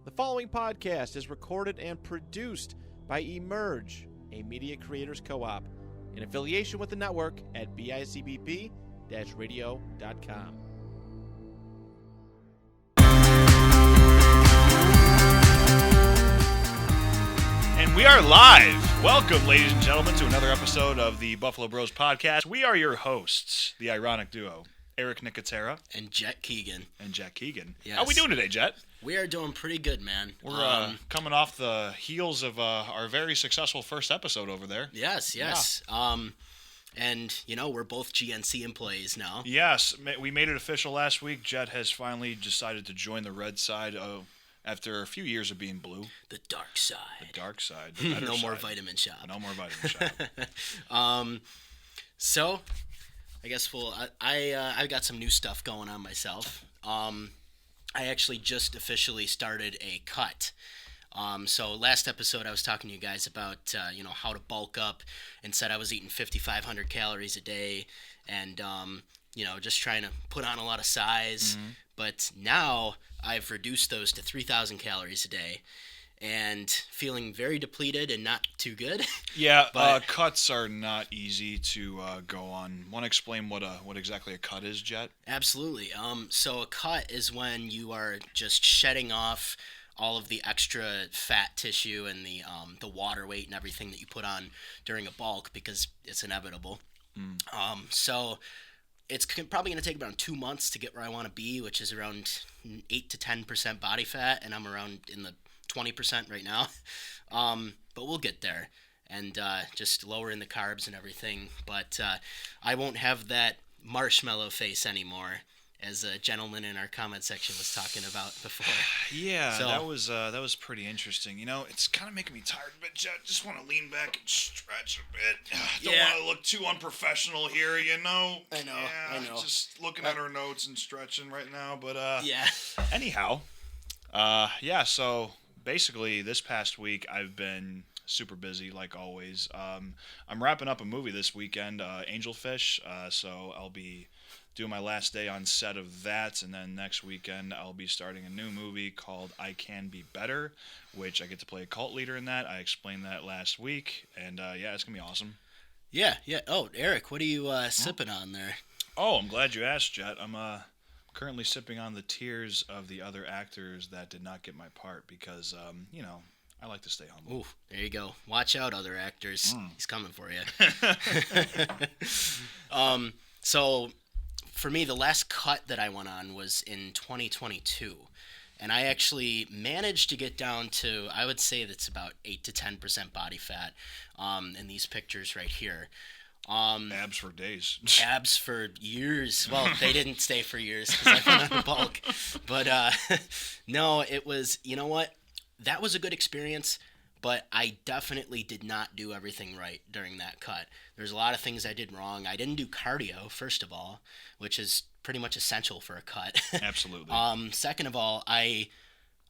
The following podcast is recorded and produced by Emerge, a media creators co-op, in affiliation with the network at bicbp-radio.com. And we are live. Welcome, ladies and gentlemen, to another episode of the Buffalo Bros Podcast. We are your hosts, the ironic duo, Eric Nicotera and Jett Keegan. Yes. How we doing today, Jett? We are doing pretty good, man. We're coming off the heels of our very successful first episode over there. Yes. Yeah. And, you know, we're both GNC employees now. Yes. We made it official last week. Jett has finally decided to join the red side after a few years of being blue. The dark side. The better No side. More vitamin shop. No more vitamin shop. So, I guess I got some new stuff going on myself. I actually just officially started a cut. So last episode I was talking to you guys about, how to bulk up, and said I was eating 5,500 calories a day and, just trying to put on a lot of size. Mm-hmm. But now I've reduced those to 3,000 calories a day and feeling very depleted and not too good. Yeah, but cuts are not easy to go on. Want to explain what exactly a cut is, Jett? Absolutely. So a cut is when you are just shedding off all of the extra fat tissue and the water weight and everything that you put on during a bulk, because it's inevitable. So it's probably going to take around 2 months to get where I want to be, which is around 8 to 10% body fat, and I'm around in the 20% right now. But we'll get there, and just lowering the carbs and everything. But I won't have that marshmallow face anymore, as a gentleman in our comment section was talking about before. Yeah, so, that was pretty interesting. You know, it's kind of making me tired, but just want to lean back and stretch a bit. Don't want to look too unprofessional here, you know. I know. Just looking at our notes and stretching right now, but yeah. Anyhow, so basically this past week I've been super busy like always. I'm wrapping up a movie this weekend, Angelfish, so I'll be doing my last day on set of that, and then next weekend I'll be starting a new movie called I Can Be Better, which I get to play a cult leader in that. I explained that last week, and it's gonna be awesome. Yeah. Oh, Eric, what are you sipping on there? Oh, I'm glad you asked, Jett. I'm currently sipping on the tears of the other actors that did not get my part, because I like to stay humble. Ooh, there you go. Watch out, other actors. He's coming for you. So for me, the last cut that I went on was in 2022, and I actually managed to get down to, I would say that's about 8 to 10% body fat in these pictures right here. Abs for days. Abs for years. Well, they didn't stay for years because I went on a bulk. But no, it was, you know what? That was a good experience, but I definitely did not do everything right during that cut. There's a lot of things I did wrong. I didn't do cardio, first of all, which is pretty much essential for a cut. Absolutely. Second of all, I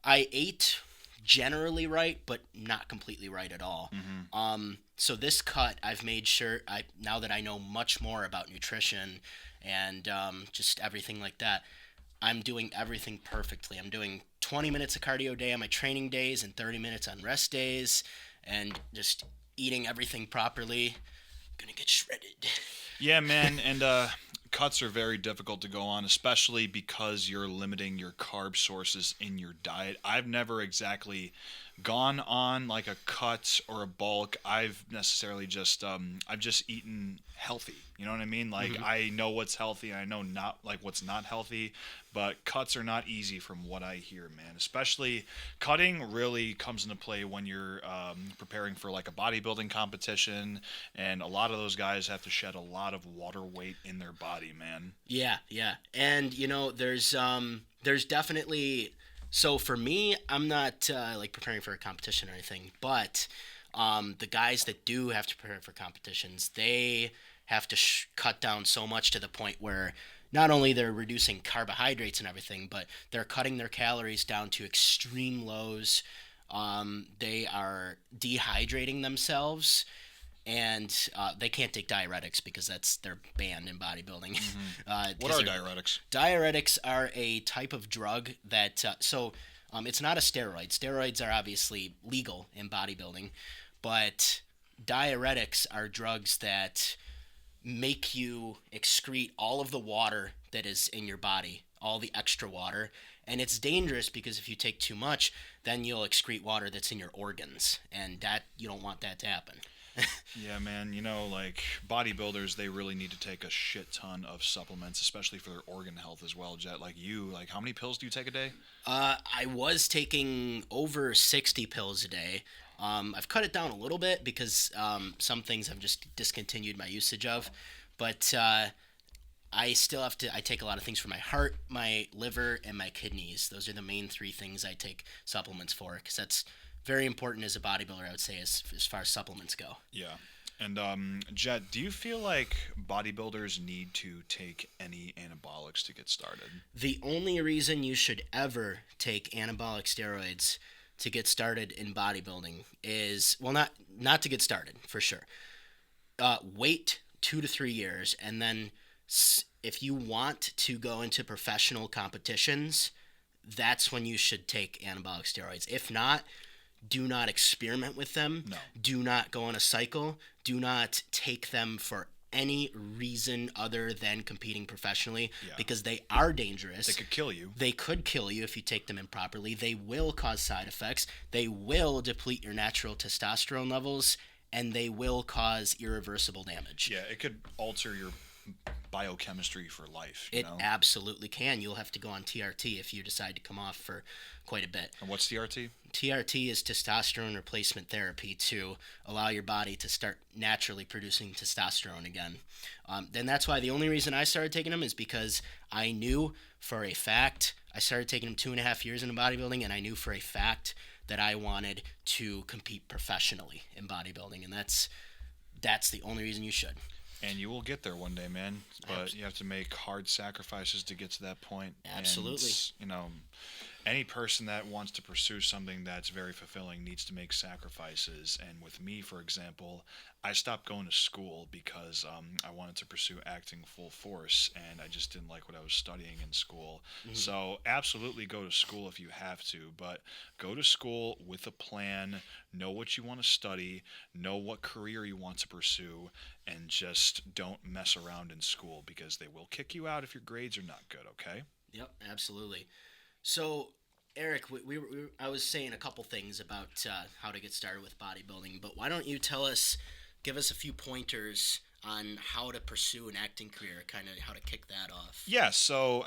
ate generally right, but not completely right at all. Mm-hmm. So this cut, I've made sure, now that I know much more about nutrition and just everything like that, I'm doing everything perfectly. I'm doing 20 minutes of cardio a day on my training days and 30 minutes on rest days, and just eating everything properly. I'm gonna get shredded. Yeah, man, and cuts are very difficult to go on, especially because you're limiting your carb sources in your diet. I've never exactly gone on like a cut or a bulk. I've necessarily just I've just eaten healthy. You know what I mean? Like, mm-hmm. I know what's healthy and I know not like what's not healthy, but cuts are not easy from what I hear, man. Especially cutting really comes into play when you're preparing for like a bodybuilding competition, and a lot of those guys have to shed a lot of water weight in their body, man. Yeah. And there's definitely, so for me, I'm not like preparing for a competition or anything, but the guys that do have to prepare for competitions, they have to cut down so much to the point where not only they're reducing carbohydrates and everything, but they're cutting their calories down to extreme lows. They are dehydrating themselves, and they can't take diuretics because they're banned in bodybuilding. Mm-hmm. What are diuretics? Diuretics are a type of drug that It's not a steroid. Steroids are obviously legal in bodybuilding, but diuretics are drugs that make you excrete all of the water that is in your body, all the extra water. And it's dangerous because if you take too much, then you'll excrete water that's in your organs. And that you don't want that to happen. Yeah, man. Like bodybuilders, they really need to take a shit ton of supplements, especially for their organ health as well. Jett, like how many pills do you take a day? I was taking over 60 pills a day. I've cut it down a little bit because some things I've just discontinued my usage of. But I still have to. I take a lot of things for my heart, my liver, and my kidneys. Those are the main three things I take supplements for, because that's very important as a bodybuilder, I would say, as far as supplements go. Yeah. And Jett, do you feel like bodybuilders need to take any anabolics to get started? The only reason you should ever take anabolic steroids to get started in bodybuilding is, well, not to get started, for sure. Wait 2 to 3 years, and then if you want to go into professional competitions, that's when you should take anabolic steroids. If not, do not experiment with them. No. Do not go on a cycle. Do not take them for any reason other than competing professionally, because they are dangerous. They could kill you. They could kill you if you take them improperly. They will cause side effects. They will deplete your natural testosterone levels, and they will cause irreversible damage. Yeah, it could alter your biochemistry for life. It absolutely can. You'll have to go on TRT if you decide to come off for quite a bit. And what's TRT? TRT is testosterone replacement therapy to allow your body to start naturally producing testosterone again. Then that's why the only reason I started taking them is because I knew for a fact, I started taking them 2.5 years into bodybuilding, and I knew for a fact that I wanted to compete professionally in bodybuilding, and that's the only reason you should. And you will get there one day, man. But you have to make hard sacrifices to get to that point. Absolutely. And, any person that wants to pursue something that's very fulfilling needs to make sacrifices. And with me, for example, I stopped going to school because I wanted to pursue acting full force, and I just didn't like what I was studying in school. Mm-hmm. So absolutely go to school if you have to, but go to school with a plan, know what you want to study, know what career you want to pursue, and just don't mess around in school, because they will kick you out if your grades are not good, okay? Yep, absolutely. So, Eric, I was saying a couple things about how to get started with bodybuilding, but why don't you give us a few pointers on how to pursue an acting career, kind of how to kick that off? Yeah, so,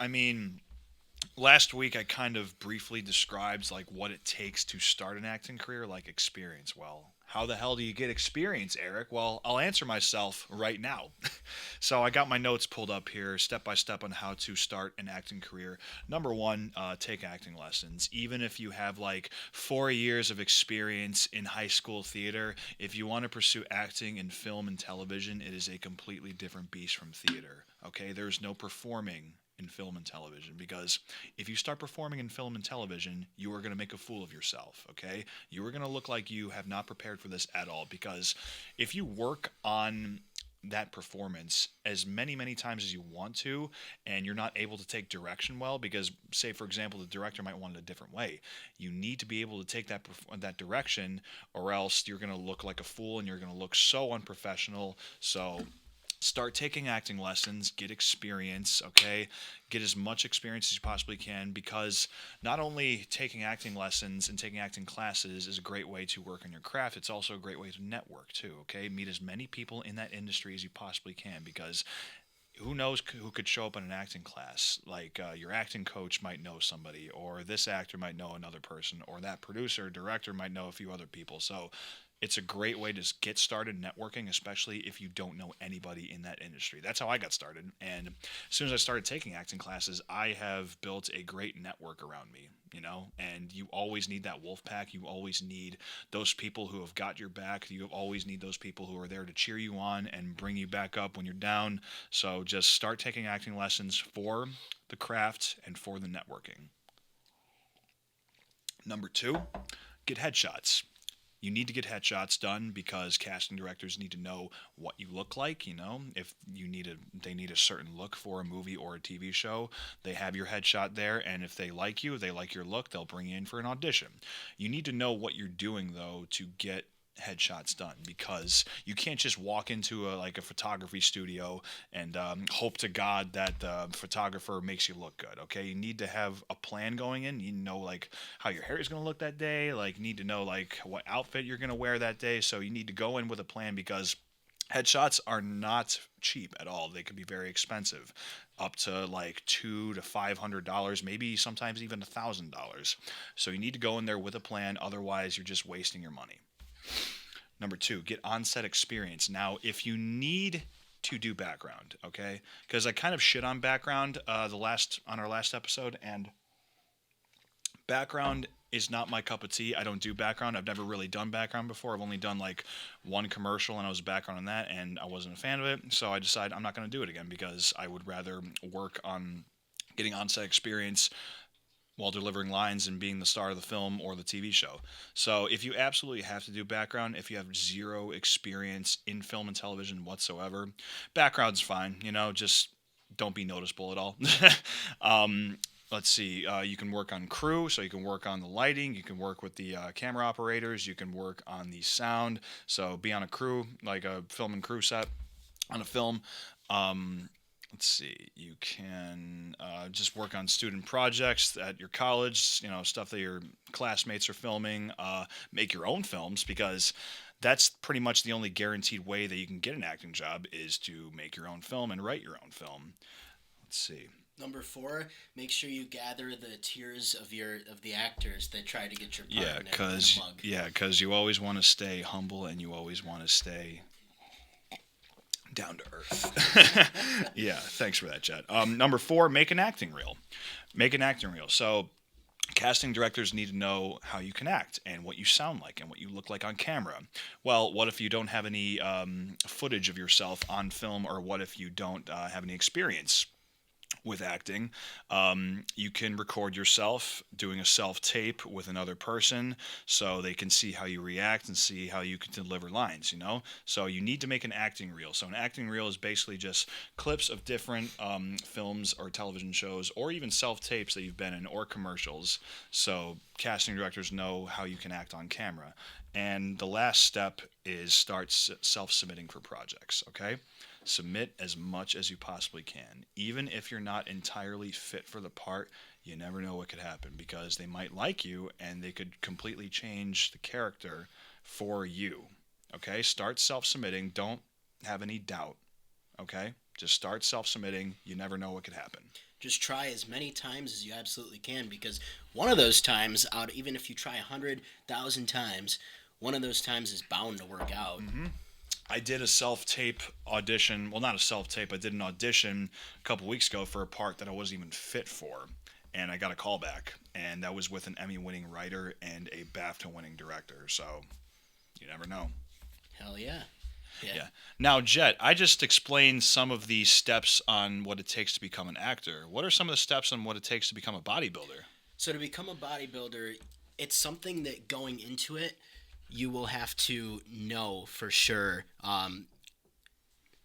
last week I kind of briefly described like what it takes to start an acting career, like experience. Well, how the hell do you get experience, Eric? Well, I'll answer myself right now. So I got my notes pulled up here, step by step, on how to start an acting career. Number one, take acting lessons. Even if you have like 4 years of experience in high school theater, if you want to pursue acting in film and television, it is a completely different beast from theater. Okay, there's no performing in film and television, because if you start performing in film and television, you are going to make a fool of yourself, okay? You are going to look like you have not prepared for this at all, because if you work on that performance as many times as you want to, and you're not able to take direction well, because say for example the director might want it a different way, you need to be able to take that direction, or else you're going to look like a fool and you're going to look so unprofessional. So start taking acting lessons, get experience, okay? Get as much experience as you possibly can, because not only taking acting lessons and taking acting classes is a great way to work on your craft, it's also a great way to network too, okay? Meet as many people in that industry as you possibly can, because who knows who could show up in an acting class? Like your acting coach might know somebody, or this actor might know another person, or that producer or director might know a few other people. So it's a great way to get started networking, especially if you don't know anybody in that industry. That's how I got started. And as soon as I started taking acting classes, I have built a great network around me, and you always need that wolf pack. You always need those people who have got your back. You always need those people who are there to cheer you on and bring you back up when you're down. So just start taking acting lessons for the craft and for the networking. Number 2, get headshots. You need to get headshots done because casting directors need to know what you look like. If they need a certain look for a movie or a TV show, they have your headshot there, and if they like you, they like your look, they'll bring you in for an audition. You need to know what you're doing though to get headshots done, because you can't just walk into a photography studio and hope to God that the photographer makes you look good. Okay, you need to have a plan going in. You know, how your hair is going to look that day. You need to know what outfit you're going to wear that day. So you need to go in with a plan, because headshots are not cheap at all. They can be very expensive, up to $200 to $500, maybe sometimes even $1,000. So you need to go in there with a plan. Otherwise, you're just wasting your money. Number 2, get on-set experience. Now, if you need to do background, okay, because I kind of shit on background on our last episode, and background is not my cup of tea. I don't do background. I've never really done background before. I've only done one commercial, and I was background on that, and I wasn't a fan of it. So I decided I'm not going to do it again, because I would rather work on getting on-set experience while delivering lines and being the star of the film or the TV show. So if you absolutely have to do background, if you have zero experience in film and television whatsoever, background's fine. Just don't be noticeable at all. Let's see. You can work on crew, so you can work on the lighting. You can work with the camera operators. You can work on the sound. So be on a crew, like a film and crew set on a film. Let's see, you can just work on student projects at your college, stuff that your classmates are filming, make your own films, because that's pretty much the only guaranteed way that you can get an acting job, is to make your own film and write your own film. Let's see. Number 4, make sure you gather the tears of the actors that try to get your part in a mug. Yeah, because you always want to stay humble, and you always want to stay down to earth. Yeah, thanks for that, Jett. Number 4, make an acting reel. Make an acting reel. So casting directors need to know how you can act and what you sound like and what you look like on camera. Well, what if you don't have any footage of yourself on film, or what if you don't have any experience with acting? You can record yourself doing a self-tape with another person, so they can see how you react and see how you can deliver lines, So you need to make an acting reel. So an acting reel is basically just clips of different films or television shows, or even self-tapes that you've been in, or commercials, so casting directors know how you can act on camera. And the last step is start self-submitting for projects, okay? Submit as much as you possibly can. Even if you're not entirely fit for the part, you never know what could happen, because they might like you and they could completely change the character for you. Okay? Start self-submitting. Don't have any doubt. Okay? Just start self-submitting. You never know what could happen. Just try as many times as you absolutely can, because one of those times out, even if you try 100,000 times, one of those times is bound to work out. Mm-hmm. I did a self-tape audition. Well, not a self-tape. I did an audition a couple weeks ago for a part that I wasn't even fit for, and I got a call back, and that was with an Emmy-winning writer and a BAFTA-winning director. So you never know. Hell yeah. Yeah. Now, Jett, I just explained some of the steps on what it takes to become an actor. What are some of the steps on what it takes to become a bodybuilder? So to become a bodybuilder, it's something that going into it, you will have to know for sure.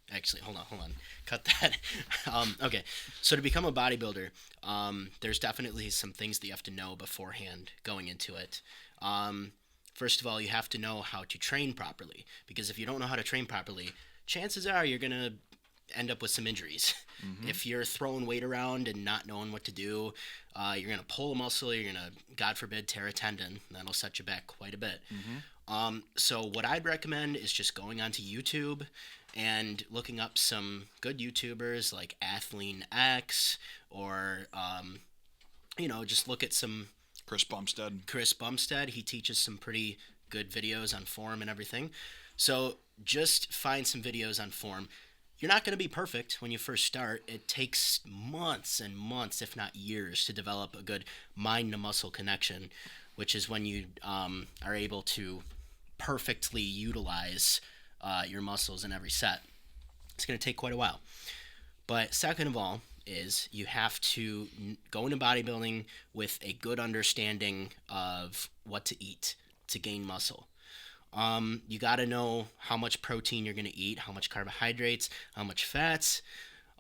Actually, hold on. Cut that. Okay. So to become a bodybuilder, there's definitely some things that you have to know beforehand going into it. First of all, you have to know how to train properly, because if you don't know how to train properly, chances are you're going to end up with some injuries. Mm-hmm. If you're throwing weight around and not knowing what to do, you're going to pull a muscle, you're going to, God forbid, tear a tendon. That'll set you back quite a bit. Mm-hmm. So what I'd recommend is just going onto YouTube and looking up some good YouTubers like Athlean X, or, just look at some... Chris Bumstead. He teaches some pretty good videos on form and everything. So just find some videos on form. You're not going to be perfect when you first start. It takes months and months, if not years, to develop a good mind-to-muscle connection, which is when you are able to perfectly utilize your muscles in every set. It's going to take quite a while. But second of all is you have to go into bodybuilding with a good understanding of what to eat to gain muscle. You got to know how much protein you're going to eat, how much carbohydrates, how much fats.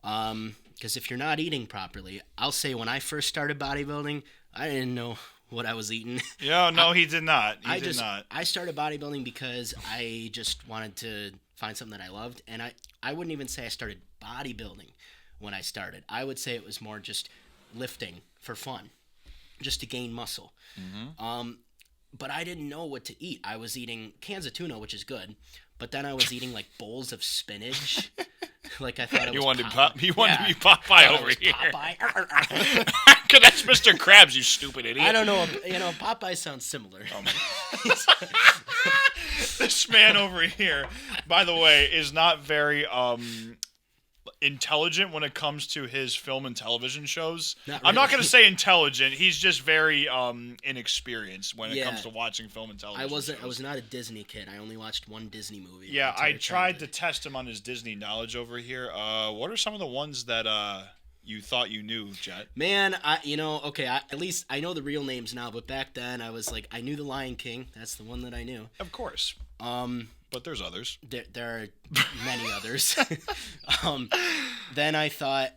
Because if you're not eating properly, I'll say when I first started bodybuilding, I didn't know what I was eating. Yeah, no, he did not. He did not. I started bodybuilding because I just wanted to find something that I loved. And I wouldn't even say I started bodybuilding when I started. I would say it was more just lifting for fun, just to gain muscle. But I didn't know what to eat. I was eating cans of tuna, which is good, but then I was eating like bowls of spinach. Like I thought it was Popeye. You wanted to be Popeye over here. Popeye. Because that's Mr. Krabs, you stupid idiot. I don't know. Popeye sounds similar. This man over here, by the way, is not very intelligent when it comes to his film and television shows. I'm not going to say intelligent. He's just very inexperienced when it comes to watching film and television. I was not a Disney kid. I only watched one Disney movie. Yeah, I tried to test him on his Disney knowledge over here. What are some of the ones that you thought you knew, Jett? Man, at least I know the real names now, but back then I was like, I knew the Lion King. That's the one that I knew. Of course. But there's others. There are many others. Then I thought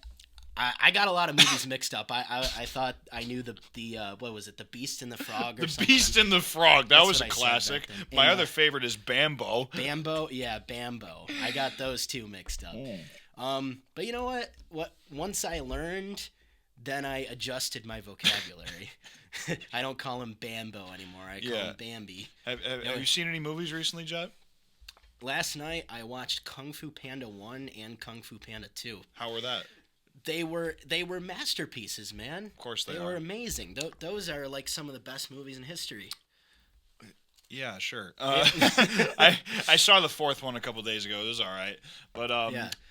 I got a lot of movies mixed up. I thought I knew the what was it, The Beast and the Frog or something? The Beast and the Frog. That was a classic. My other favorite is Bambo. Bambo, yeah, Bambo. I got those two mixed up. But you know what? Once I learned, then I adjusted my vocabulary. I don't call him Bambo anymore. I call him Bambi. Have you seen any movies recently, Jett? Last night I watched Kung Fu Panda 1 and Kung Fu Panda 2. How were that? They were masterpieces, man. Of course they were amazing. Those are like some of the best movies in history. Yeah, sure. I saw the fourth one a couple days ago. It was all right. But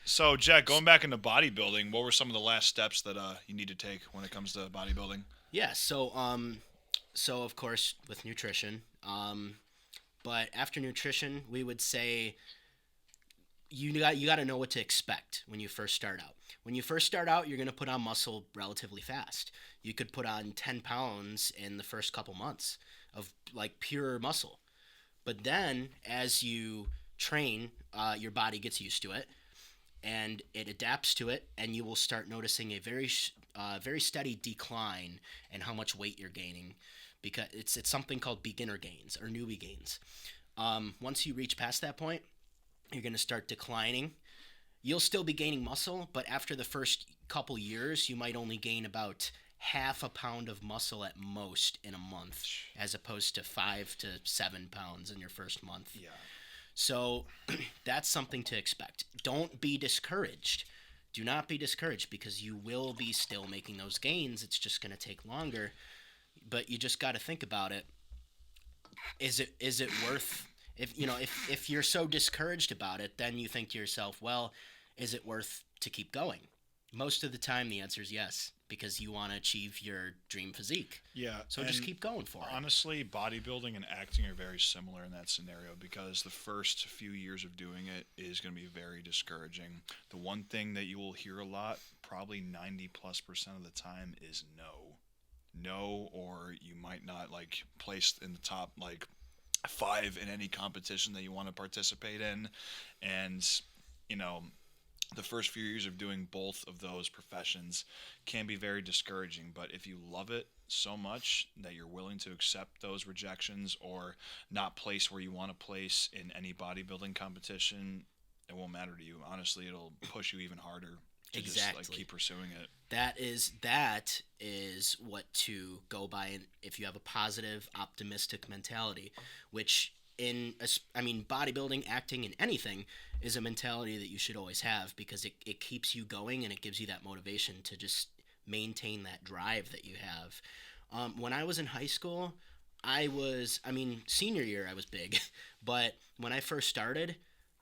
So, Jett, going back into bodybuilding, what were some of the last steps that you need to take when it comes to bodybuilding? Yeah, so of course with nutrition, but after nutrition, we would say you got to know what to expect when you first start out. When you first start out, you're going to put on muscle relatively fast. You could put on 10 pounds in the first couple months of like pure muscle. But then as you train, your body gets used to it and it adapts to it, and you will start noticing a very steady decline in how much weight you're gaining, because it's something called beginner gains or newbie gains. Once you reach past that point, you're going to start declining. You'll still be gaining muscle, but after the first couple years, you might only gain about half a pound of muscle at most in a month, as opposed to 5 to 7 pounds in your first month. Yeah. So that's something to expect. Don't be discouraged. Do not be discouraged, because you will be still making those gains. It's just going to take longer, but you just got to think about it. Is it worth? If you're so discouraged about it, then you think to yourself, well, is it worth to keep going? Most of the time, the answer is yes, because you want to achieve your dream physique. Yeah. So just keep going for it. Honestly, bodybuilding and acting are very similar in that scenario, because the first few years of doing it is going to be very discouraging. The one thing that you will hear a lot, probably 90+% of the time, is no. No, or you might not place in the top 5 in any competition that you want to participate in. And the first few years of doing both of those professions can be very discouraging, but if you love it so much that you're willing to accept those rejections or not place where you want to place in any bodybuilding competition, it won't matter to you. Honestly, it'll push you even harder to just keep pursuing it. That is what to go by if you have a positive, optimistic mentality, which bodybuilding, acting, and anything is a mentality that you should always have, because it keeps you going and it gives you that motivation to just maintain that drive that you have. When I was in high school, senior year I was big, but when I first started,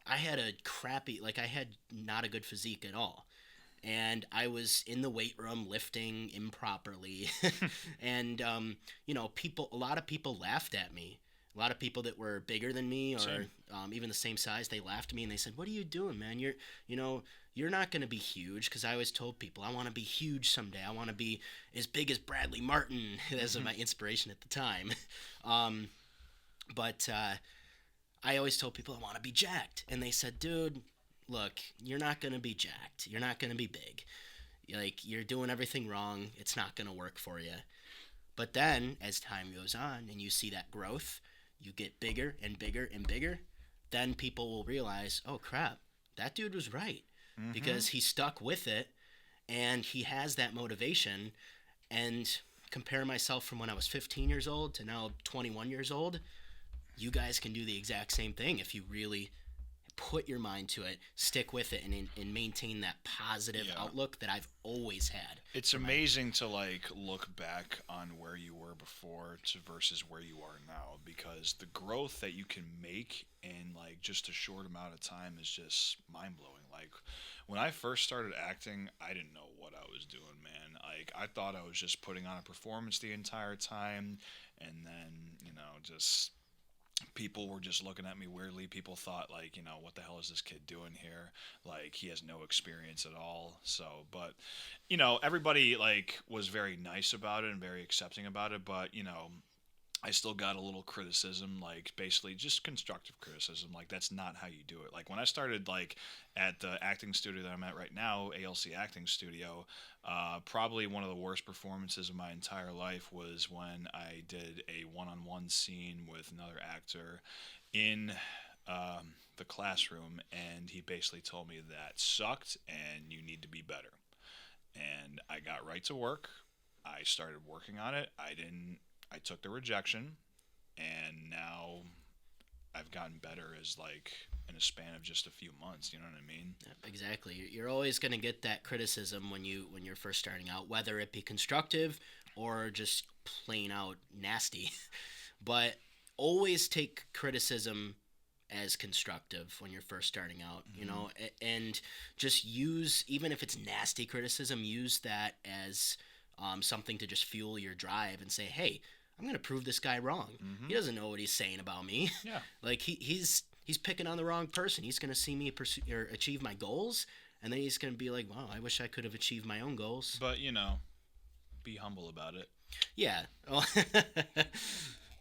I had I had not a good physique at all. And I was in the weight room lifting improperly. And, a lot of people laughed at me. A lot of people that were bigger than me or even the same size, they laughed at me and they said, "What are you doing, man? You're not going to be huge." Because I always told people, I want to be huge someday. I want to be as big as Bradley Martin, as my inspiration at the time. But I always told people I want to be jacked. And they said, dude, look, you're not going to be jacked. You're not going to be big. Like, you're doing everything wrong. It's not going to work for you. But then, as time goes on and you see that growth, you get bigger and bigger and bigger, then people will realize, oh, crap, that dude was right. Mm-hmm. Because he stuck with it, and he has that motivation. And compare myself from when I was 15 years old to now 21 years old, you guys can do the exact same thing if you really put your mind to it, stick with it, and maintain that positive outlook that I've always had. It's amazing to like look back on where you were before to versus where you are now, because the growth that you can make in like just a short amount of time is just mind-blowing. Like when I first started acting, I didn't know what I was doing, man. Like I thought I was just putting on a performance the entire time, and then, you know, just people were just looking at me weirdly. People thought, like, you know, what the hell is this kid doing here? Like, he has no experience at all. So, but, you know, everybody, like, was very nice about it and very accepting about it. But, you know, I still got a little criticism, like, basically just constructive criticism. Like, that's not how you do it. Like, when I started, like, at the acting studio that I'm at right now, ALC Acting Studio, probably one of the worst performances of my entire life was when I did a one-on-one scene with another actor in the classroom, and he basically told me that sucked and you need to be better. And I got right to work. I started working on it. I took the rejection, and now I've gotten better as like in a span of just a few months. You know what I mean? Exactly. You're always going to get that criticism when you're first starting out, whether it be constructive or just plain out nasty. But always take criticism as constructive when you're first starting out, you know, and just use, even if it's nasty criticism, use that as something to just fuel your drive and say, hey, I'm going to prove this guy wrong. He doesn't know what he's saying about me. Yeah. Like he's picking on the wrong person. He's going to see me achieve my goals, and then he's going to be like, wow, I wish I could have achieved my own goals. But, you know, be humble about it. Yeah.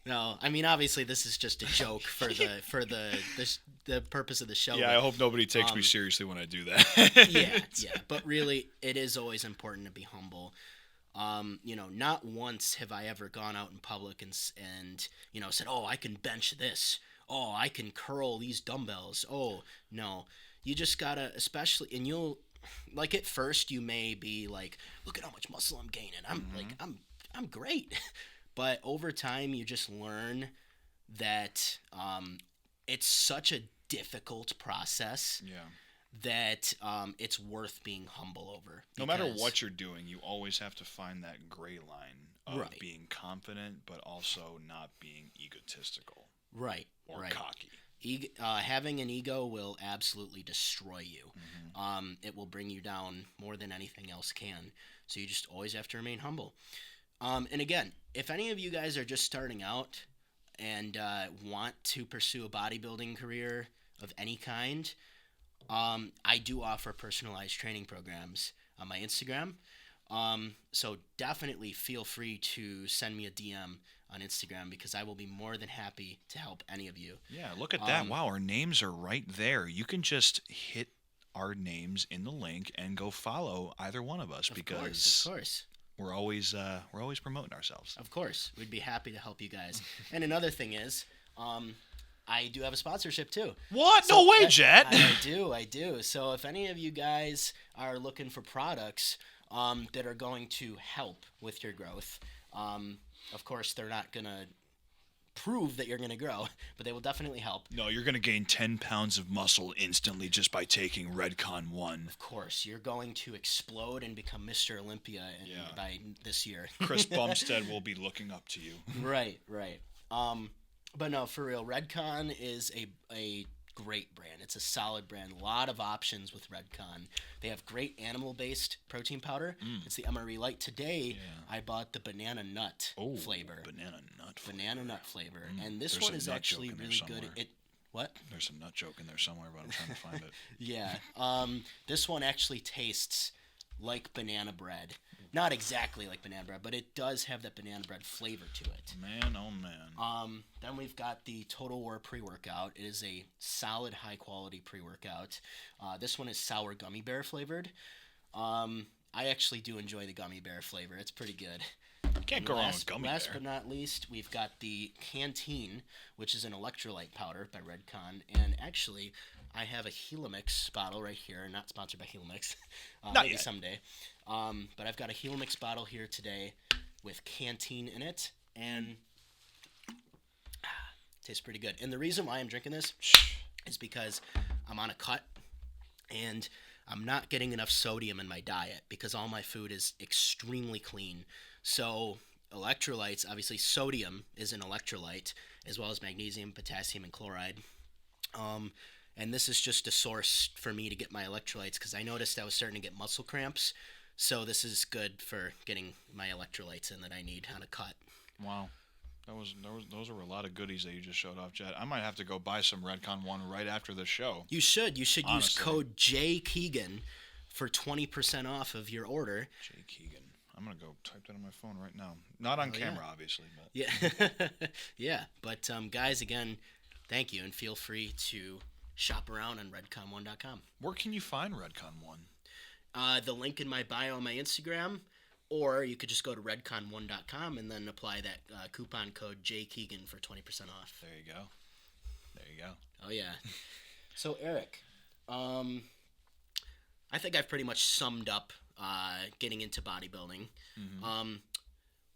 No, I mean, obviously this is just a joke for the purpose of the show. Yeah, I hope nobody takes me seriously when I do that. yeah. But really, it is always important to be humble. You know, not once have I ever gone out in public and you know, said, oh, I can bench this. Oh, I can curl these dumbbells. Oh, no. You just gotta, especially, and you'll, like at first you may be like, look at how much muscle I'm gaining. I'm great. But over time you just learn that it's such a difficult process. Yeah. That it's worth being humble over. No matter what you're doing, you always have to find that gray line of right. being confident, but also not being egotistical. Right. Or right. cocky. Having an ego will absolutely destroy you. It will bring you down more than anything else can. So you just always have to remain humble. And again, if any of you guys are just starting out and want to pursue a bodybuilding career of any kind, I do offer personalized training programs on my Instagram. So definitely feel free to send me a DM on Instagram, because I will be more than happy to help any of you. Yeah, look at that. Wow, our names are right there. You can just hit our names in the link and go follow either one of us, because of course. We're always promoting ourselves. Of course. We'd be happy to help you guys. And another thing is, I do have a sponsorship too. What? So no way, Jett. I do. So if any of you guys are looking for products that are going to help with your growth, of course they're not going to prove that you're going to grow, but they will definitely help. No, you're going to gain 10 pounds of muscle instantly just by taking Redcon 1. Of course. You're going to explode and become Mr. Olympia by this year. Chris Bumstead will be looking up to you. Right. But no, for real, Redcon is a great brand. It's a solid brand. A lot of options with Redcon. They have great animal-based protein powder. It's the MRE Light. Today, I bought the banana nut flavor. Banana nut flavor. And this one is actually really good. What? There's a nut joke in there somewhere, but I'm trying to find it. Yeah. This one actually tastes like banana bread. Not exactly like banana bread, but it does have that banana bread flavor to it. Man, oh man. Then we've got the Total War pre-workout. It is a solid, high-quality pre-workout. This one is sour gummy bear flavored. I actually do enjoy the gummy bear flavor. It's pretty good. Can't go wrong with gummy bear. Last but not least, we've got the Canteen, which is an electrolyte powder by Redcon. And actually, I have a Helomix bottle right here. Not sponsored by Helomix. Maybe yet. someday. But I've got a Helomix bottle here today with Canteen in it. And tastes pretty good. And the reason why I'm drinking this is because I'm on a cut. And I'm not getting enough sodium in my diet because all my food is extremely clean. So electrolytes, obviously sodium is an electrolyte, as well as magnesium, potassium, and chloride. And this is just a source for me to get my electrolytes because I noticed I was starting to get muscle cramps. So this is good for getting my electrolytes in that I need on a cut. Wow. Those were a lot of goodies that you just showed off, Jett. I might have to go buy some Redcon 1 right after the show. You should. You should use Honestly. code JKeegan for 20% off of your order. Jay Keegan. I'm going to go type that on my phone right now. Not on camera, obviously. But. Yeah. Yeah. But, guys, again, thank you. And feel free to shop around on redcon1.com. Where can you find Redcon 1? The link in my bio on my Instagram. Or you could just go to redcon1.com and then apply that coupon code JKeegan for 20% off. There you go. There you go. Oh, yeah. So, Eric, I think I've pretty much summed up getting into bodybuilding. Mm-hmm.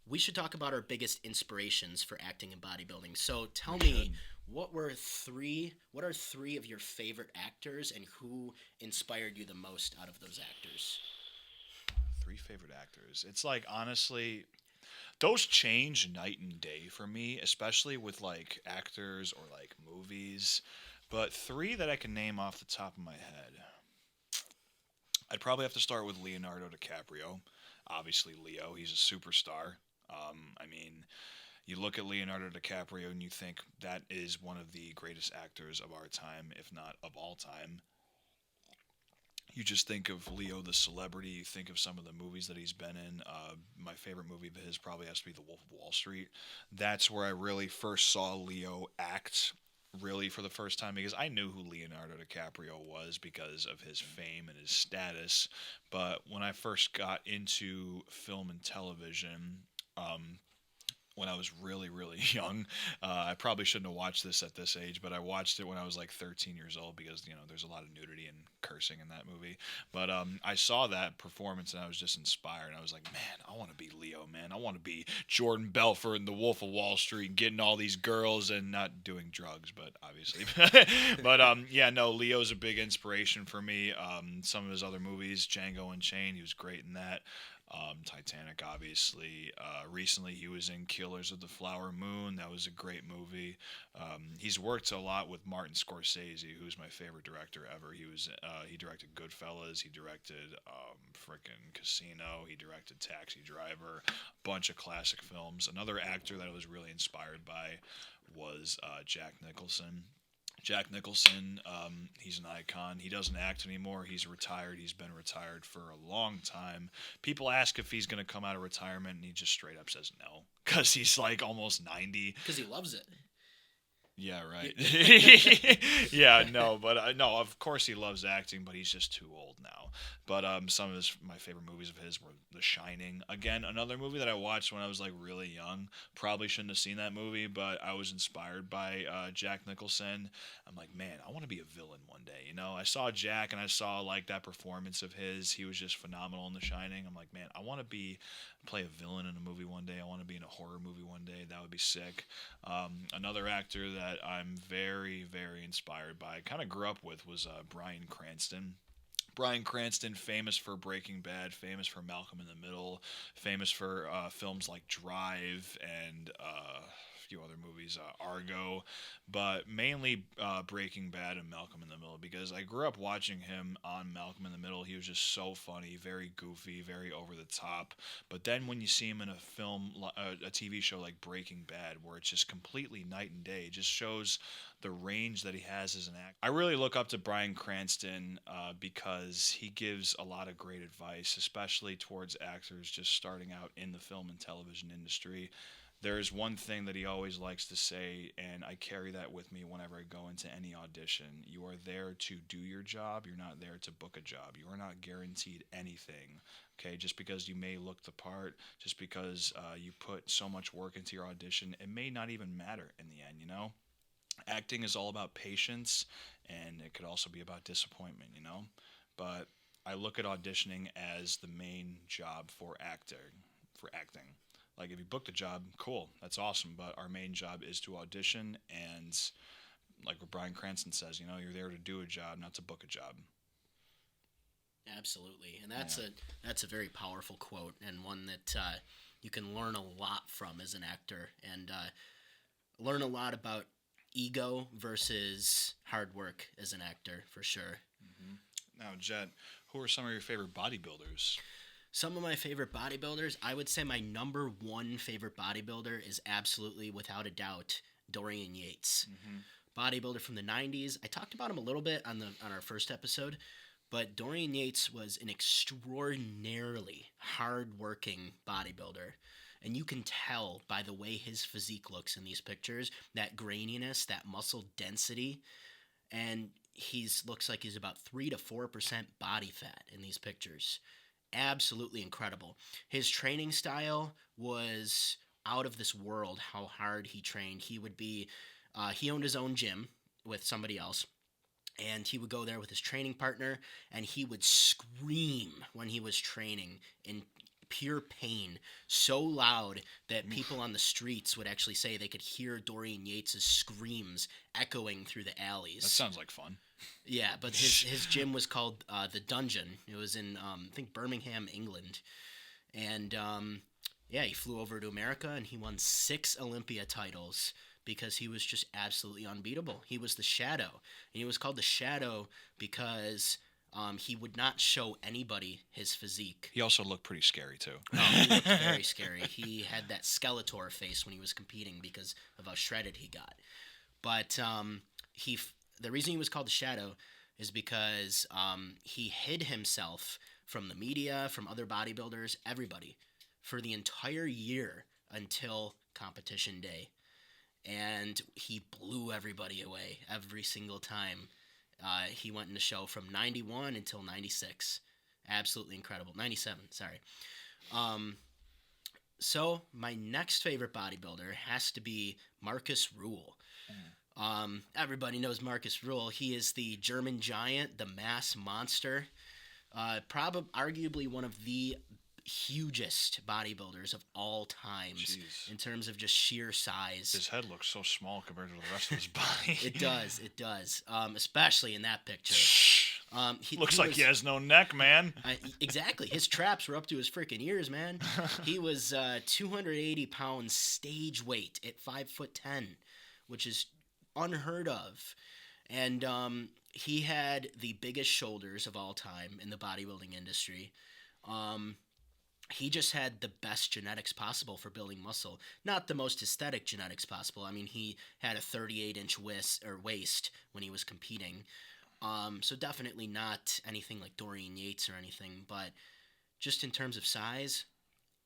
We should talk about our biggest inspirations for acting in bodybuilding. So tell me, what are three of your favorite actors and who inspired you the most out of those actors? 3 favorite actors. It's like, honestly, those change night and day for me, especially with like actors or like movies. But 3 that I can name off the top of my head. I'd probably have to start with Leonardo DiCaprio. Obviously, Leo, he's a superstar. I mean, you look at Leonardo DiCaprio and you think that is one of the greatest actors of our time, if not of all time. You just think of Leo the celebrity. You think of some of the movies that he's been in. My favorite movie of his probably has to be The Wolf of Wall Street. That's where I really first saw Leo act really for the first time, because I knew who Leonardo DiCaprio was because of his fame and his status. But when I first got into film and television, when I was really, really young. I probably shouldn't have watched this at this age, but I watched it when I was like 13 years old because, you know, there's a lot of nudity and cursing in that movie. But I saw that performance and I was just inspired. I was like, man, I want to be Leo, man. I want to be Jordan Belfort in The Wolf of Wall Street, getting all these girls and not doing drugs, but obviously. But yeah, no, Leo's a big inspiration for me. Some of his other movies, Django Unchained, he was great in that. Titanic, obviously. Recently, he was in Killers of the Flower Moon. That was a great movie. He's worked a lot with Martin Scorsese, who's my favorite director ever. He directed Goodfellas. He directed frickin' Casino. He directed Taxi Driver. A bunch of classic films. Another actor that I was really inspired by was Jack Nicholson. Jack Nicholson, he's an icon. He doesn't act anymore. He's retired. He's been retired for a long time. People ask if he's going to come out of retirement, and he just straight up says no because he's like almost 90. Because he loves it. Yeah, right. Yeah, no, but no, of course he loves acting, but he's just too old now. But some of my favorite movies of his were The Shining. Again, another movie that I watched when I was like really young. Probably shouldn't have seen that movie, but I was inspired by Jack Nicholson. I'm like, man, I want to be a villain one day. You know, I saw Jack and I saw like that performance of his. He was just phenomenal in The Shining. I'm like, man, I want to play a villain in a movie one day. I want to be in a horror movie one day. That would be sick. Another actor that I'm very, very inspired by, kind of grew up with, was Bryan Cranston. Bryan Cranston, famous for Breaking Bad, famous for Malcolm in the Middle, famous for films like Drive and a few other movies, Argo, but mainly Breaking Bad and Malcolm in the Middle, because I grew up watching him on Malcolm in the Middle. He was just so funny, very goofy, very over the top. But then when you see him in a film, a TV show like Breaking Bad, where it's just completely night and day, it just shows the range that he has as an actor. I really look up to Bryan Cranston because because he gives a lot of great advice, especially towards actors just starting out in the film and television industry. There's one thing that he always likes to say, and I carry that with me whenever I go into any audition. You are there to do your job. You're not there to book a job. You are not guaranteed anything. Okay, just because you may look the part, just because you put so much work into your audition, it may not even matter in the end, you know? Acting is all about patience, and it could also be about disappointment, you know? But I look at auditioning as the main job for acting. Like, if you book the job, cool, that's awesome, but our main job is to audition, and like what Bryan Cranston says, you know, you're there to do a job, not to book a job. Absolutely, and that's a very powerful quote, and one that you can learn a lot from as an actor, and learn a lot about ego versus hard work as an actor, for sure. Now, Jett, who are some of your favorite bodybuilders? Some of my favorite bodybuilders, I would say my number one favorite bodybuilder is absolutely, without a doubt, Dorian Yates. Bodybuilder from the 90s. I talked about him a little bit on our first episode, but Dorian Yates was an extraordinarily hard-working bodybuilder. And you can tell by the way his physique looks in these pictures, that graininess, that muscle density, and looks like he's about 3 to 4% body fat in these pictures. Absolutely incredible. His training style was out of this world, how hard he trained. He owned his own gym with somebody else, and he would go there with his training partner, and he would scream when he was training in pure pain, so loud that people on the streets would actually say they could hear Dorian Yates' screams echoing through the alleys. That sounds like fun. Yeah, but his gym was called The Dungeon. It was in, I think, Birmingham, England. And, he flew over to America, and he won 6 Olympia titles because he was just absolutely unbeatable. He was the Shadow. And he was called the Shadow because he would not show anybody his physique. He also looked pretty scary, too. Oh, he looked very scary. He had that Skeletor face when he was competing because of how shredded he got. But the reason he was called the Shadow is because he hid himself from the media, from other bodybuilders, everybody, for the entire year until competition day. And he blew everybody away every single time. He went in the show from 91 until 96. Absolutely incredible. 97, sorry. So my next favorite bodybuilder has to be Marcus Rule. Everybody knows Marcus Rule. He is the German giant, the mass monster. Arguably one of the hugest bodybuilders of all times. Jeez. In terms of just sheer size. His head looks so small compared to the rest of his body. It does. Especially in that picture. Looks like he has no neck, man. Exactly. His traps were up to his freaking ears, man. He was 280 pounds stage weight at 5'10", which is unheard of. And he had the biggest shoulders of all time in the bodybuilding industry. He just had the best genetics possible for building muscle. Not the most aesthetic genetics possible. I mean, he had a 38-inch waist when he was competing. So definitely not anything like Dorian Yates or anything. But just in terms of size,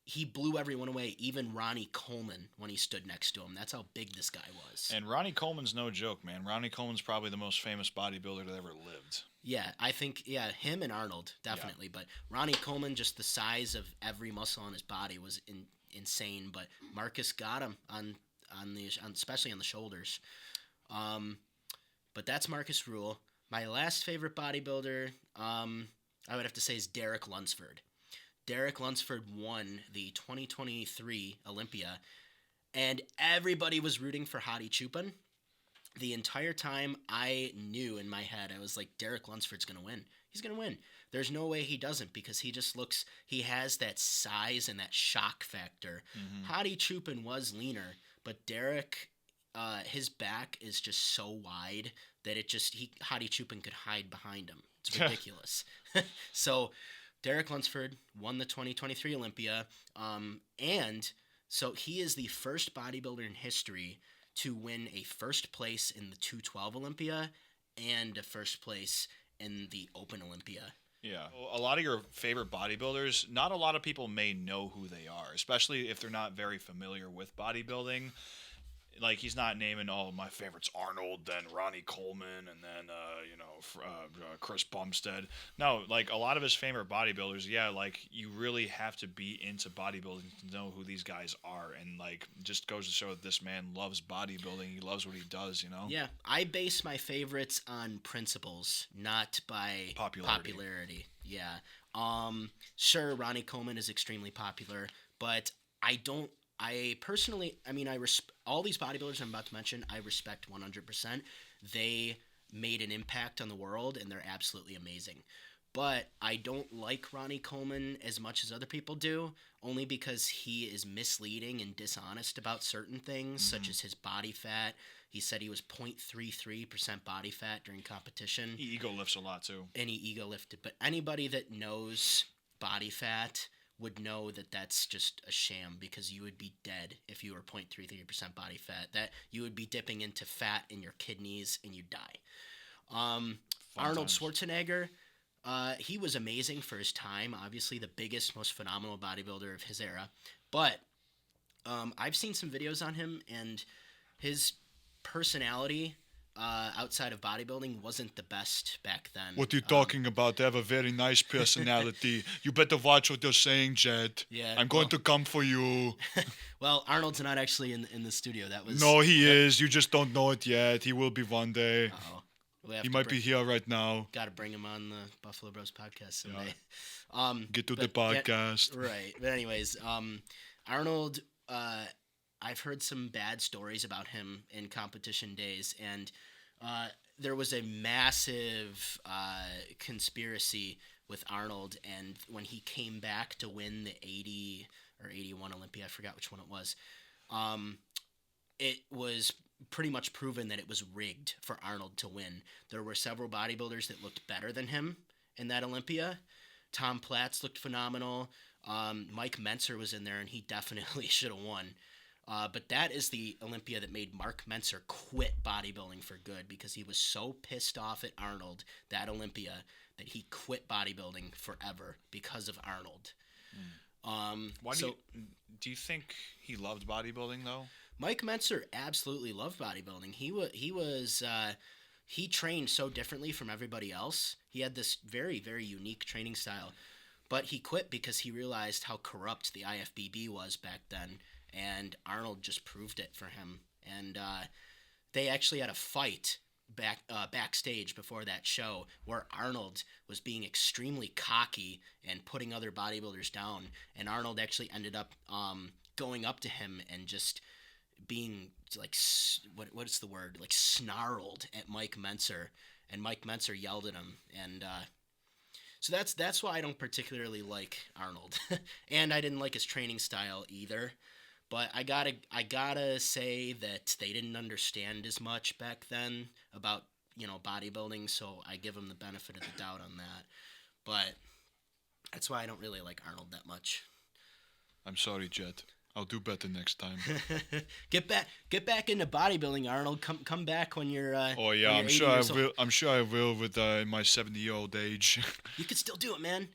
he blew everyone away, even Ronnie Coleman, when he stood next to him. That's how big this guy was. And Ronnie Coleman's no joke, man. Ronnie Coleman's probably the most famous bodybuilder that ever lived. Yeah, I think, him and Arnold, definitely. Yeah. But Ronnie Coleman, just the size of every muscle on his body was insane. But Marcus got him especially on the shoulders. But that's Marcus Rule. My last favorite bodybuilder, I would have to say, is Derek Lunsford. Derek Lunsford won the 2023 Olympia, and everybody was rooting for Hadi Choopan. The entire time, I knew in my head, I was like, Derek Lunsford's going to win. He's going to win. There's no way he doesn't, because he has that size and that shock factor. Mm-hmm. Hadi Choopan was leaner, but Derek, his back is just so wide that Hadi Choopan could hide behind him. It's ridiculous. So Derek Lunsford won the 2023 Olympia, and so he is the first bodybuilder in history to win a first place in the 212 Olympia and a first place in the Open Olympia. Yeah. A lot of your favorite bodybuilders, not a lot of people may know who they are, especially if they're not very familiar with bodybuilding. Like, he's not naming, oh, my favorite's Arnold, then Ronnie Coleman, and then Chris Bumstead. No, like, a lot of his favorite bodybuilders, yeah, like, you really have to be into bodybuilding to know who these guys are, and like, just goes to show that this man loves bodybuilding. He loves what he does, you know. Yeah, I base my favorites on principles, not by popularity. Yeah. Sure, Ronnie Coleman is extremely popular, but I personally, I mean, all these bodybuilders I'm about to mention, I respect 100%. They made an impact on the world, and they're absolutely amazing. But I don't like Ronnie Coleman as much as other people do, only because he is misleading and dishonest about certain things, such as his body fat. He said he was 0.33% body fat during competition. He ego lifts a lot, too. And he ego lifted. But anybody that knows body fat would know that that's just a sham, because you would be dead if you were 0.33% body fat. That you would be dipping into fat in your kidneys and you'd die. Arnold Schwarzenegger, he was amazing for his time. Obviously the biggest, most phenomenal bodybuilder of his era. But I've seen some videos on him, and his personality outside of bodybuilding wasn't the best back then. What are you talking about? They have a very nice personality. You better watch what you're saying, Jett. Yeah, I'm going to come for you. Well, Arnold's not actually in the studio. That was No, he is. You just don't know it yet. He will be one day. He might be here right now. Got to bring him on the Buffalo Bros podcast someday. Get to the podcast. Yeah, right. But anyways, Arnold, I've heard some bad stories about him in competition days, and there was a massive conspiracy with Arnold, and when he came back to win the 80 or 81 Olympia, I forgot which one it was pretty much proven that it was rigged for Arnold to win. There were several bodybuilders that looked better than him in that Olympia. Tom Platz looked phenomenal. Mike Mentzer was in there, and he definitely should have won. But that is the Olympia that made Mark Mentzer quit bodybuilding for good, because he was so pissed off at Arnold, that Olympia, that he quit bodybuilding forever because of Arnold. Do you think he loved bodybuilding, though? Mike Mentzer absolutely loved bodybuilding. He trained so differently from everybody else. He had this very, very unique training style. But he quit because he realized how corrupt the IFBB was back then, and Arnold just proved it for him. And they actually had a fight backstage before that show where Arnold was being extremely cocky and putting other bodybuilders down. And Arnold actually ended up going up to him and just being like, what's the word? Like snarled at Mike Mentzer, and Mike Mentzer yelled at him. And so that's why I don't particularly like Arnold. And I didn't like his training style either. But I gotta say that they didn't understand as much back then about, bodybuilding, so I give them the benefit of the doubt on that. But that's why I don't really like Arnold that much. I'm sorry, Jett. I'll do better next time. Get back into bodybuilding, Arnold. Come back when you're. I'm sure I will. I'm sure I will with my 70-year-old age. You can still do it, man.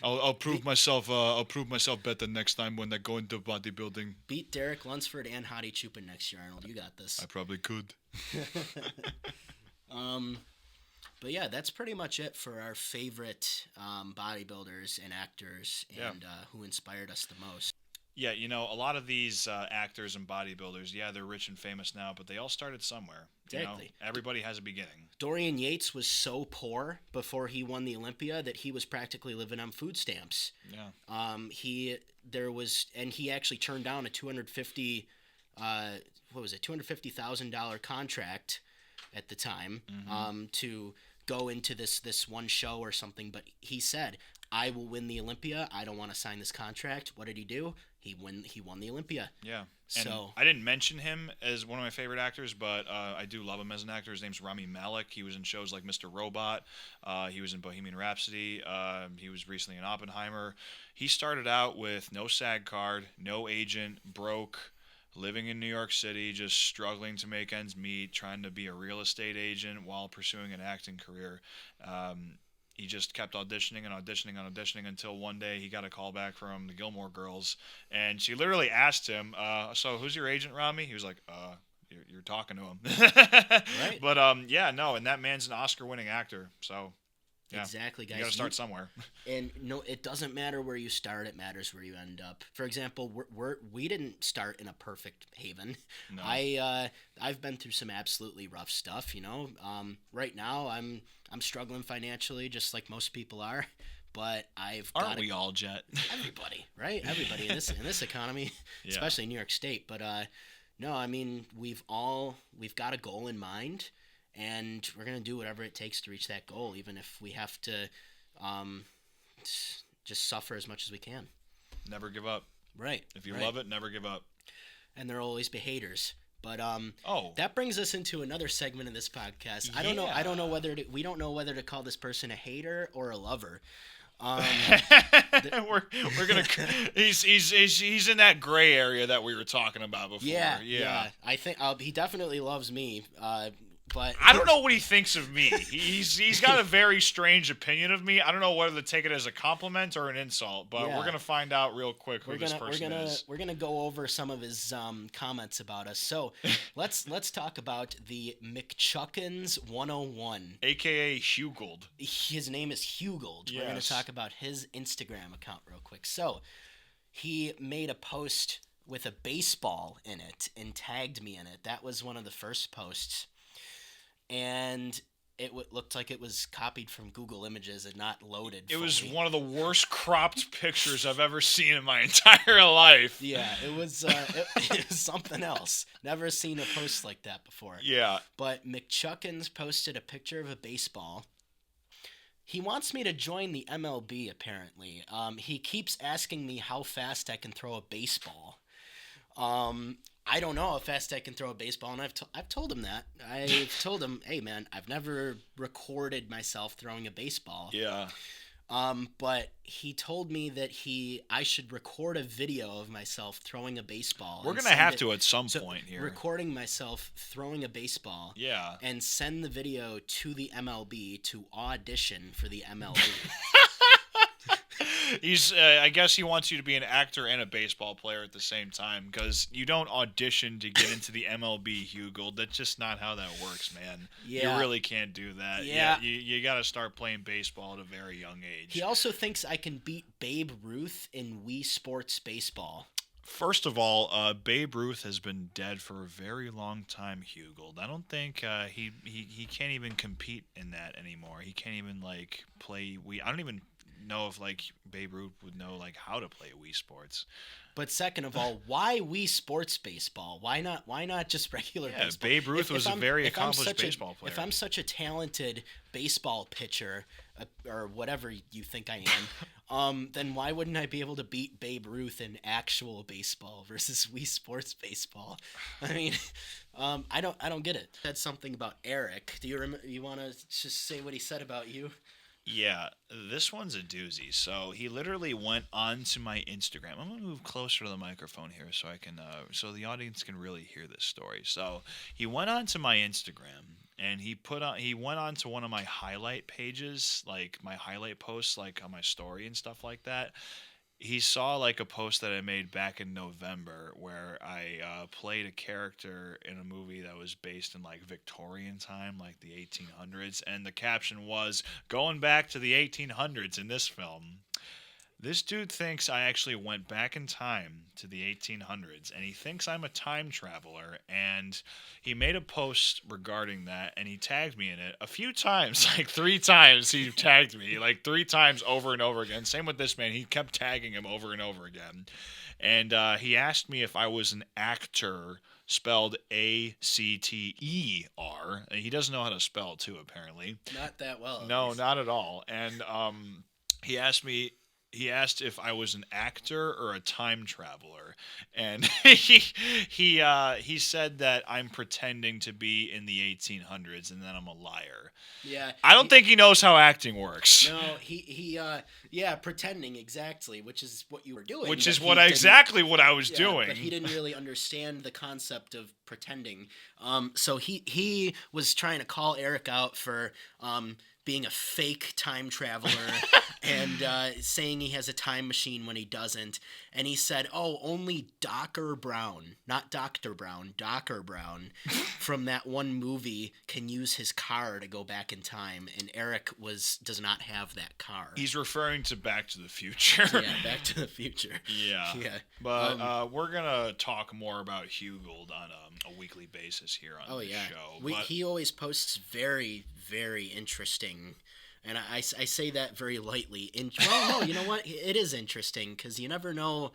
I'll prove myself. I'll prove myself better next time when I go into bodybuilding. Beat Derek Lunsford and Hadi Chupin next year, Arnold. You got this. I probably could. But yeah, that's pretty much it for our favorite bodybuilders and actors, and who inspired us the most. Yeah, a lot of these actors and bodybuilders, they're rich and famous now, but they all started somewhere. Exactly. Everybody has a beginning. Dorian Yates was so poor before he won the Olympia that he was practically living on food stamps. Yeah. He actually turned down a $250,000 contract at the time, to go into this one show or something. But he said, I will win the Olympia. I don't want to sign this contract. What did he do? He won the Olympia. Yeah. So and I didn't mention him as one of my favorite actors, but I do love him as an actor. His name's Rami Malek. He was in shows like Mr. Robot. He was in Bohemian Rhapsody. He was recently in Oppenheimer. He started out with no SAG card, no agent, broke, living in New York City, just struggling to make ends meet, trying to be a real estate agent while pursuing an acting career. he just kept auditioning and auditioning and auditioning until one day he got a call back from the Gilmore Girls, and she literally asked him, "So who's your agent, Rami?" He was like, You're talking to him." Right. But yeah, no, and that man's an Oscar-winning actor, so yeah, Exactly, guys. you got to start somewhere. And no, it doesn't matter where you start. It matters where you end up. For example, we didn't start in a perfect haven. No. I've been through some absolutely rough stuff. Right now I'm struggling financially, just like most people are. But Aren't we all, Jett? Everybody, right? Everybody in this economy, Yeah. especially in New York State. But no, I mean we've got a goal in mind. And we're going to do whatever it takes to reach that goal, even if we have to just suffer as much as we can. Never give up. Right. If you love it, never give up. And there'll always be haters. But that brings us into another segment of this podcast. Yeah. I don't know we don't know whether to call this person a hater or a lover. We're gonna. He's in that gray area that we were talking about before. Yeah. I think he definitely loves me. But I don't know what he thinks of me. He's got a very strange opinion of me. I don't know whether to take it as a compliment or an insult, but we're gonna find out real quick who this person is. We're gonna go over some of his comments about us. So let's talk about the McChuckins 101, aka Hugold. His name is Hugold. Yes. We're gonna talk about his Instagram account real quick. So he made a post with a baseball in it and tagged me in it. That was one of the first posts. And it looked like it was copied from Google Images and not loaded. It was fully. one of the worst cropped pictures I've ever seen in my entire life. Yeah, it was it was something else. Never seen a post like that before. Yeah. But McChuckins posted a picture of a baseball. He wants me to join the MLB, apparently. He keeps asking me how fast I can throw a baseball. I don't know how fast I can throw a baseball, and I've told him that. I've told him, hey man, I've never recorded myself throwing a baseball. Yeah. But he told me that I should record a video of myself throwing a baseball. We're gonna have to at some point here. Recording myself throwing a baseball. Yeah. And send the video to the MLB to audition for the MLB. I guess he wants you to be an actor and a baseball player at the same time, because you don't audition to get into the MLB, Hugold. That's just not how that works, man. Yeah. You really can't do that. Yeah. You got to start playing baseball at a very young age. He also thinks I can beat Babe Ruth in Wii Sports Baseball. First of all, Babe Ruth has been dead for a very long time, Hugold. I don't think he can't even compete in that anymore. He can't even play Wii. I don't even know if Babe Ruth would know how to play Wii Sports. But second of all, why Wii Sports Baseball? Why not just regular baseball? Babe Ruth was a very accomplished baseball player. If I'm such a talented baseball pitcher, or whatever you think I am, then why wouldn't I be able to beat Babe Ruth in actual baseball versus Wii Sports Baseball? I mean, I don't get it. Said something about Eric. Do you remember? You want to just say what he said about you? Yeah, this one's a doozy. So he literally went onto my Instagram. I'm gonna move closer to the microphone here so I can, so the audience can really hear this story. So he went onto my Instagram and he went onto one of my highlight pages, my highlight posts, on my story and stuff like that. He saw a post that I made back in November where I played a character in a movie that was based in Victorian time, the 1800s, and the caption was "Going back to the 1800s" in this film. This dude thinks I actually went back in time to the 1800s, and he thinks I'm a time traveler, and he made a post regarding that, and he tagged me in it a few times, 3 times he tagged me, 3 times over and over again. Same with this man. He kept tagging him over and over again. And he asked me if I was an actor, spelled A-C-T-E-R. He doesn't know how to spell, too, apparently. Not that well. No, not at all. And he asked if I was an actor or a time traveler, and he said that I'm pretending to be in the 1800s and then I'm a liar. Yeah. I don't think he knows how acting works. No, he pretending exactly, which is what you were doing. Which is exactly what I was doing. But he didn't really understand the concept of pretending. So he was trying to call Eric out for being a fake time traveler and saying he has a time machine when he doesn't. And he said, "Oh, only Docker Brown, not Dr. Brown, Docker Brown, from that one movie can use his car to go back in time." And Eric does not have that car. He's referring to Back to the Future. Yeah, Back to the Future. Yeah. But we're going to talk more about Huggold on a weekly basis here on the show. He always posts very, very interesting, and I say that very lightly. Well, no, you know what? It is interesting because you never know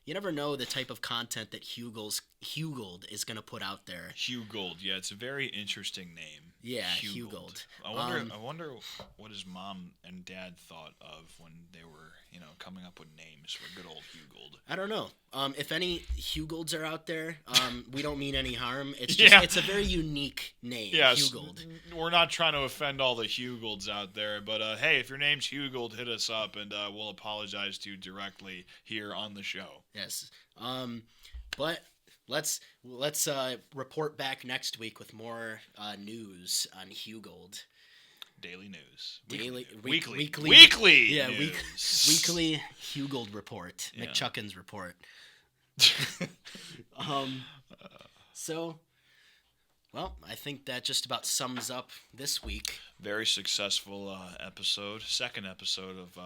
the type of content that Huggold is going to put out there. Huggold, yeah, it's a very interesting name. Yeah, Huggold. I wonder what his mom and dad thought of when they were, coming up with names for good old Huggold. I don't know. If any Huggolds are out there, we don't mean any harm. It's just it's a very unique name, Huggold. We're not trying to offend all the Huggolds out there, but hey, if your name's Huggold, hit us up and we'll apologize to you directly here on the show. Yes. But let's report back next week with more news on Huggold. Daily news. Weekly. Yeah, news. Weekly Huggold report. Yeah. McChuckins report. So, well, I think that just about sums up this week. Very successful episode. Second episode of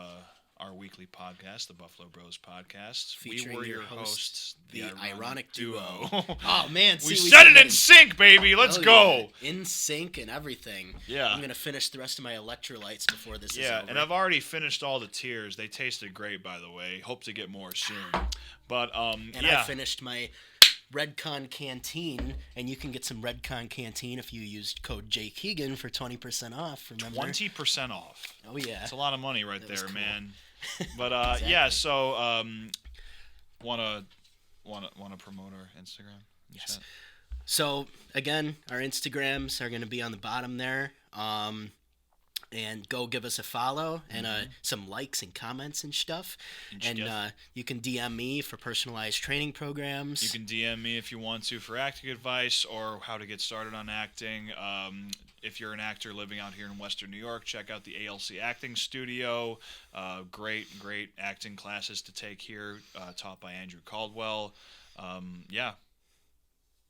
our weekly podcast, the Buffalo Bros Podcast. Featuring we were your hosts, the Ironic Duo. Oh, man. We said it in sync, baby. Let's go. Yeah. In sync and everything. Yeah. I'm going to finish the rest of my electrolytes before this is over. Yeah, and I've already finished all the tiers. They tasted great, by the way. Hope to get more soon. But, I finished my Redcon Canteen, and you can get some Redcon Canteen if you used code JKeegan for 20% off, remember? 20% off. Oh, yeah. That's a lot of money right there, cool. Man. But exactly. Yeah, so wanna promote our Instagram? Yes. Chat? So again, our Instagrams are gonna be on the bottom there. And go give us a follow and some likes and comments and stuff. And you can DM me for personalized training programs. You can DM me if you want to for acting advice or how to get started on acting. If you're an actor living out here in Western New York, check out the ALC Acting Studio. Great acting classes to take here, taught by Andrew Caldwell. Yeah.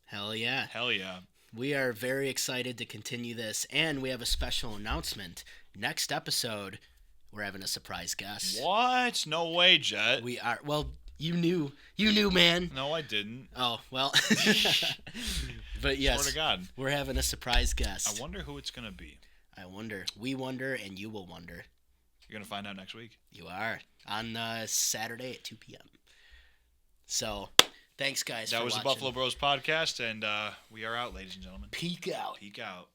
Hell yeah. Hell yeah. We are very excited to continue this, and we have a special announcement. Next episode, we're having a surprise guest. What? No way, Jett. We are. Well, you knew, man. No, I didn't. Oh, well. But yes, swear to God, we're having a surprise guest. I wonder who it's going to be. I wonder. We wonder, and you will wonder. You're going to find out next week? You are. On Saturday at 2 p.m. So... Thanks, guys, that for was watching. The Buffalo Bros Podcast, and we are out, ladies and gentlemen. Peek out. Peek out.